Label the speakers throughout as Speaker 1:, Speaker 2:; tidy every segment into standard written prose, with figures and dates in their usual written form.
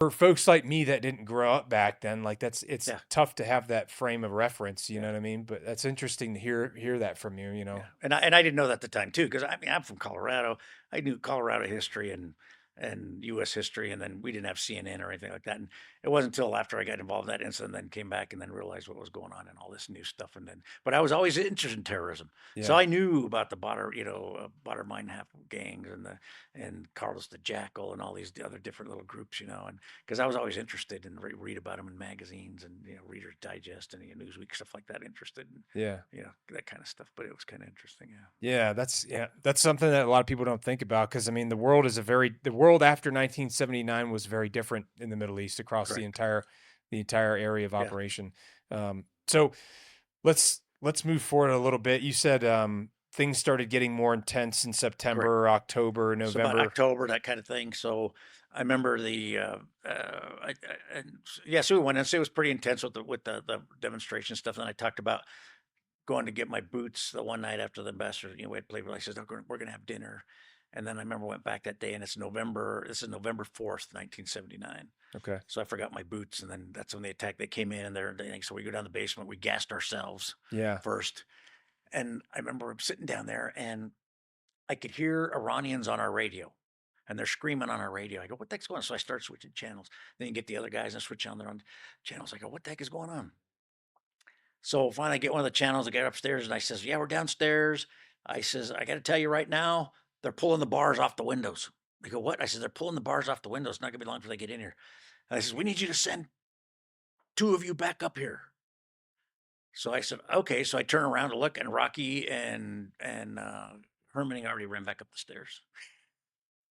Speaker 1: For folks like me that didn't grow up back then, like it's
Speaker 2: Yeah,
Speaker 1: tough to have that frame of reference, you
Speaker 2: yeah,
Speaker 1: know what I mean? But that's interesting to hear that from you, you
Speaker 2: yeah.
Speaker 1: know.
Speaker 2: And I didn't know that at the time too, because I mean I'm from Colorado. I knew Colorado history and U.S. history, and then we didn't have CNN or anything like that. And it wasn't until after I got involved in that incident, then came back and then realized what was going on and all this new stuff. And then, but I was always interested in terrorism, so
Speaker 1: Yeah.
Speaker 2: I knew about the Bader Meinhof gangs and Carlos the Jackal and all these other different little groups, and because I was always interested and read about them in magazines and Reader's Digest and Newsweek stuff like that. Interested in
Speaker 1: Yeah.
Speaker 2: that kind of stuff. But it was kind of interesting, yeah.
Speaker 1: Yeah, that's something that a lot of people don't think about because I mean the world after 1979 was very different in the Middle East across
Speaker 2: Correct.
Speaker 1: the entire area of
Speaker 2: Yeah.
Speaker 1: operation. So let's move forward a little bit. You said things started getting more intense in
Speaker 2: Correct.
Speaker 1: September, October,
Speaker 2: So about
Speaker 1: November.
Speaker 2: October, that kind of thing. So I remember yeah, so we went in. So it was pretty intense with the demonstration stuff. And then I talked about going to get my boots the one night after the ambassador, we had played. I said, "No, we're going to have dinner." And then I remember went back that day, and it's November. This is November 4th, 1979.
Speaker 1: Okay.
Speaker 2: So I forgot my boots, and then that's when they attacked. They came in, and so we go down the basement. We gassed ourselves
Speaker 1: Yeah.
Speaker 2: first, and I remember sitting down there, and I could hear Iranians on our radio, and they're screaming on our radio. I go, "What the heck's going on?" So I start switching channels. Then you get the other guys and switch on their own channels. I go, "What the heck is going on?" So finally, I get one of the channels. I get upstairs, and I says, "Yeah, we're downstairs." I says, "I got to tell you right now, they're pulling the bars off the windows." They go, "What?" I said, "They're pulling the bars off the windows. It's not gonna be long before they get in here." And I says, "We need you to send two of you back up here." So I said, "Okay." So I turn around to look, and Rocky and Herman already ran back up the stairs.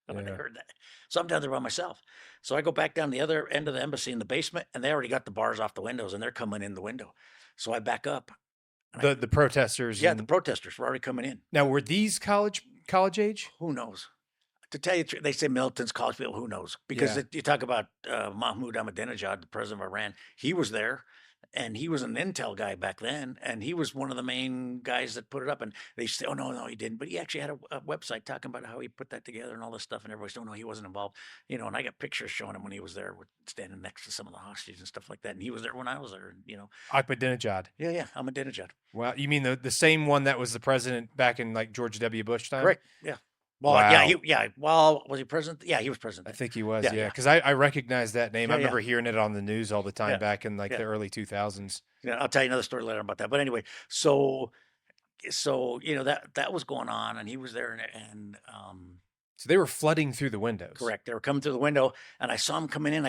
Speaker 2: When they
Speaker 1: Yeah.
Speaker 2: heard that. So I'm down there by myself. So I go back down the other end of the embassy in the basement, and they already got the bars off the windows, and they're coming in the window. So I back up, and
Speaker 1: The protesters
Speaker 2: yeah, the
Speaker 1: and
Speaker 2: protesters were already coming in.
Speaker 1: now were these college age?
Speaker 2: Who knows? To tell you the truth, they say militants, college people. Who knows? Because
Speaker 1: Yeah.
Speaker 2: you talk about Mahmoud Ahmadinejad, the president of Iran. He was there, and he was an intel guy back then, and he was one of the main guys that put it up. And they say, "Oh no, no, he didn't," but he actually had a website talking about how he put that together and all this stuff. And everybody's, "Oh no, he wasn't involved." And I got pictures showing him when he was there, standing next to some of the hostages and stuff like that. And he was there when I was there.
Speaker 1: Ahmadinejad.
Speaker 2: Yeah, yeah, Ahmadinejad.
Speaker 1: Well, you mean the same one that was the president back in like George W. Bush time?
Speaker 2: Correct. Yeah. Well, yeah,
Speaker 1: Wow.
Speaker 2: yeah. Well, was he president? Yeah, he was president
Speaker 1: I
Speaker 2: then.
Speaker 1: think he was,
Speaker 2: Yeah,
Speaker 1: yeah,
Speaker 2: yeah,
Speaker 1: because I recognize that name. I
Speaker 2: yeah, yeah,
Speaker 1: remember hearing it on the news all the time
Speaker 2: yeah,
Speaker 1: back in like
Speaker 2: yeah.
Speaker 1: the early 2000s.
Speaker 2: Yeah, I'll tell you another story later about that. But anyway, so that was going on, and he was there, and
Speaker 1: So they were flooding through the windows.
Speaker 2: correct, they were coming through the window, and I saw him coming in.